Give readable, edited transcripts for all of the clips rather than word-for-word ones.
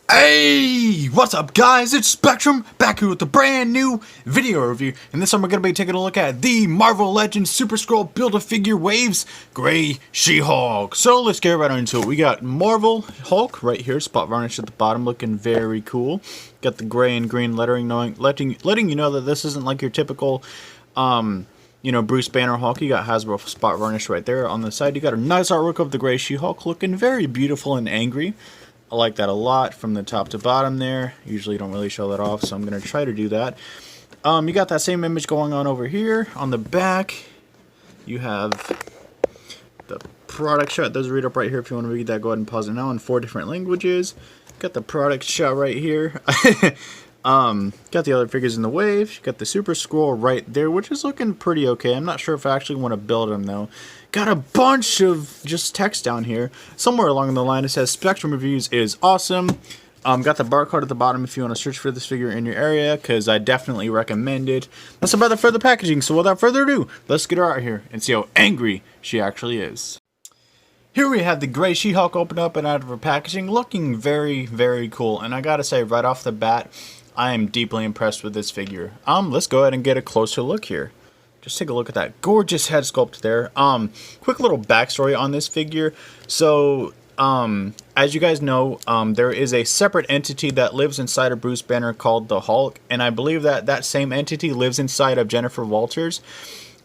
Hey, what's up guys, it's Spectrum, back here with a brand new video review. And this time we're going to be taking a look at the Marvel Legends Super Skrull Build-A-Figure Waves Gray She-Hulk. So let's get right into it. We got Marvel Hulk right here, spot varnish at the bottom, looking very cool. Got the gray and green lettering, letting you know that this isn't like your typical, Bruce Banner Hulk. You got Hasbro spot varnish right there. On the side, you got a nice artwork of the Gray She-Hulk, looking very beautiful and angry. I like that a lot from the top to bottom there. Usually don't really show that off, so I'm going to try to do that. You got that same image going on over here. On the back, you have the product shot. Those read up right here. If you want to read that, go ahead and pause it now in 4 different languages. Got the product shot right here. Got the other figures in the wave. Got the Super Skrull right there, which is looking pretty okay. I'm not sure if I actually want to build him, though. Got a bunch of just text down here. Somewhere along the line it says Spectrum Reviews is awesome. Got the barcode at the bottom if you want to search for this figure in your area, because I definitely recommend it. That's about it for the packaging, so without further ado, let's get her out here and see how angry she actually is. Here we have the Gray She-Hulk opened up and out of her packaging, looking very, very cool. And I gotta say, right off the bat, I am deeply impressed with this figure. Let's go ahead and get a closer look here. Just take a look at that gorgeous head sculpt there. Quick little backstory on this figure. So, as you guys know, there is a separate entity that lives inside of Bruce Banner called the Hulk, and I believe that that same entity lives inside of Jennifer Walters,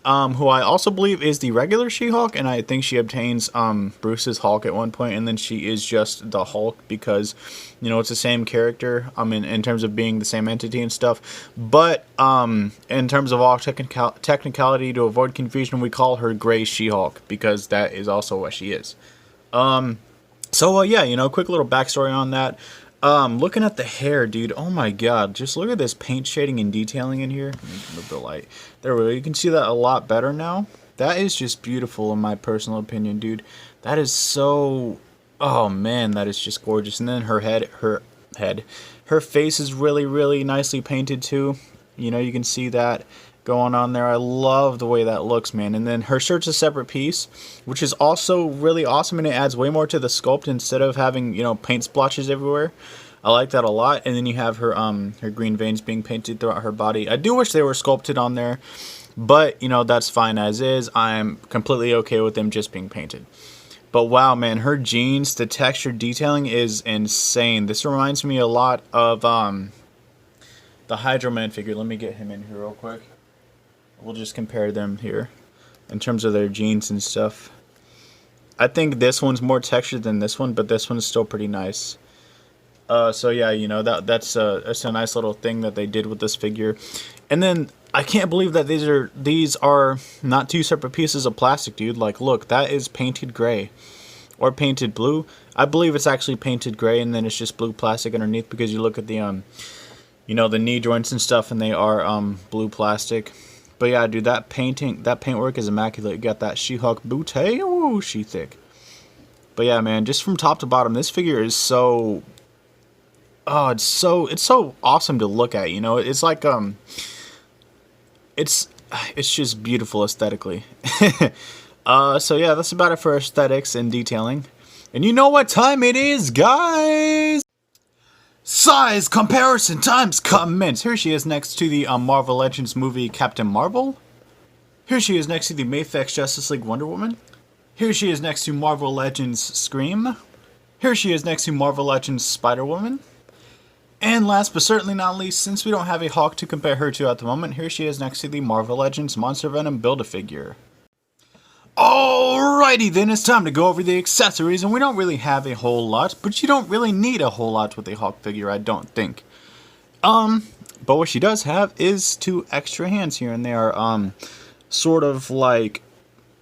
who I also believe is the regular She-Hulk, and I think she obtains Bruce's Hulk at one point, and then she is just the Hulk because, it's the same character, in terms of being the same entity and stuff. But in terms of all technicality, to avoid confusion, we call her Gray She-Hulk because that is also what she is. Yeah, quick little backstory on that. Looking at the hair, dude, oh my god, just look at this paint shading and detailing in here. Let me move the light. There we go, you can see that a lot better now. That is just beautiful in my personal opinion, dude. That is so, oh man, that is just gorgeous. And then her her face is really, really nicely painted too. You can see that going on there. I love the way that looks, man. And then her shirt's a separate piece, which is also really awesome, and it adds way more to the sculpt instead of having, paint splotches everywhere. I like that a lot. And then you have her her green veins being painted throughout her body. I do wish they were sculpted on there, but that's fine as is. I'm completely okay with them just being painted. But wow, man, her jeans, the texture detailing is insane. This reminds me a lot of the Hydro Man figure. Let me get him in here real quick. We'll just compare them here in terms of their jeans and stuff. I think this one's more textured than this one, but this one's still pretty nice. So yeah, that's a nice little thing that they did with this figure. And then I can't believe that these are not 2 separate pieces of plastic, dude. Like, look, that is painted gray or painted blue. I believe it's actually painted gray, and then it's just blue plastic underneath, because you look at the the knee joints and stuff, and they are blue plastic. But yeah, dude, that paintwork is immaculate. You got that She-Hulk bootay, ooh, she thick. But yeah, man, just from top to bottom, this figure is so, it's so awesome to look at. It's like it's just beautiful aesthetically. So yeah, that's about it for aesthetics and detailing. And you know what time it is, guys? Size comparison times commence. Here she is next to the Marvel Legends movie Captain Marvel. Here she is next to the Mafex Justice League Wonder Woman. Here she is next to Marvel Legends Scream. Here she is next to Marvel Legends Spider-Woman. And last but certainly not least, since we don't have a Hulk to compare her to at the moment, here she is next to the Marvel Legends Monster Venom Build-A-Figure. Alrighty then, it's time to go over the accessories, and we don't really have a whole lot, but you don't really need a whole lot with a Hulk figure, I don't think. But what she does have is 2 extra hands here, and they are sort of like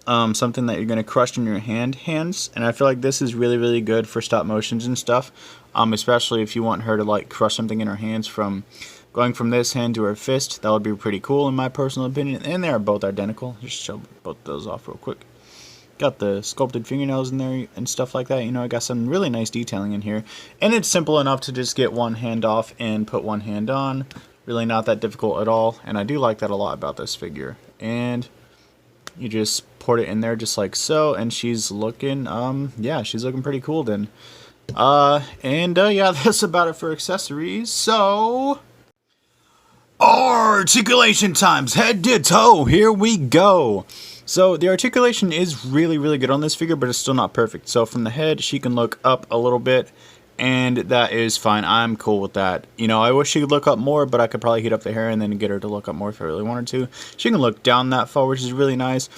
something that you're going to crush in your hands, and I feel like this is really, really good for stop motions and stuff, especially if you want her to like crush something in her hands from going from this hand to her fist. That would be pretty cool in my personal opinion, and they are both identical. Just show both those off real quick. Got the sculpted fingernails in there and stuff like that. I got some really nice detailing in here, and it's simple enough to just get one hand off and put one hand on. Really not that difficult at all, and I do like that a lot about this figure. And you just port it in there just like so, and she's looking, yeah, she's looking pretty cool then. Yeah, that's about it for accessories. So, articulation times, head to toe. Here we go. So the articulation is really good on this figure, but it's still not perfect. So from the head, she can look up a little bit, and that is fine. I'm cool with that. You know, I wish she could look up more, but I could probably heat up the hair and then get her to look up more if I really wanted to. She can look down that far, which is really nice.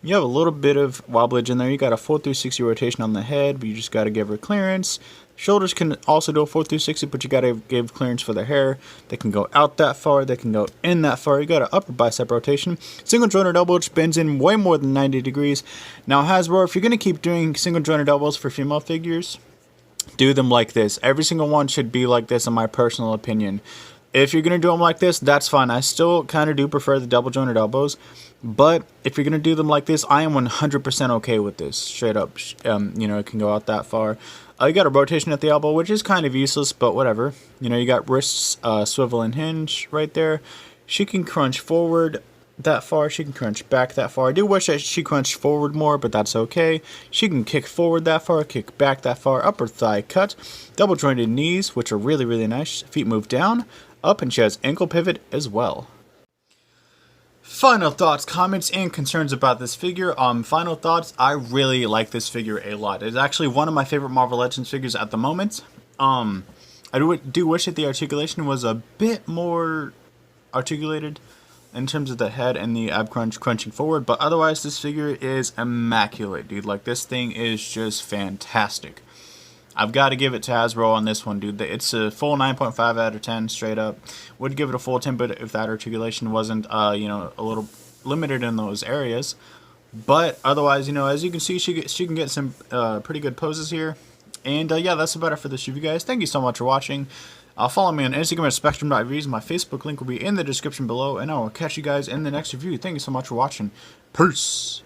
You have a little bit of wobblage in there. You got a 4 through 60 rotation on the head, but you just got to give her clearance. Shoulders can also do a 4 through 60, but you got to give clearance for the hair. They can go out that far. They can go in that far. You got an upper bicep rotation. Single jointed elbow, which bends in way more than 90 degrees. Now, Hasbro, if you're going to keep doing single jointed elbows for female figures, do them like this. Every single one should be like this, in my personal opinion. If you're going to do them like this, that's fine. I still kind of do prefer the double jointed elbows. But if you're going to do them like this, I am 100% okay with this. Straight up, you know, it can go out that far. You got a rotation at the elbow, which is kind of useless, but whatever. You know, you got wrists, swivel and hinge right there. She can crunch forward that far. She can crunch back that far. I do wish that she crunched forward more, but that's okay. She can kick forward that far, kick back that far. Upper thigh cut. Double jointed knees, which are really nice. Feet move down, up, and she has ankle pivot as well. Final thoughts, comments, and concerns about this figure. Final thoughts, I really like this figure a lot. It's actually one of my favorite Marvel Legends figures at the moment. I do wish that the articulation was a bit more articulated in terms of the head and the ab crunching forward, but otherwise this figure is immaculate, dude. Like, this thing is just fantastic. I've got to give it to Hasbro on this one, dude. It's a full 9.5 out of 10, straight up. Would give it a full 10, but if that articulation wasn't, you know, a little limited in those areas. But otherwise, you know, as you can see, she can get some pretty good poses here. And yeah, that's about it for this review, guys. Thank you so much for watching. Follow me on Instagram at Spectrum.reviews. My Facebook link will be in the description below, and I will catch you guys in the next review. Thank you so much for watching. Peace.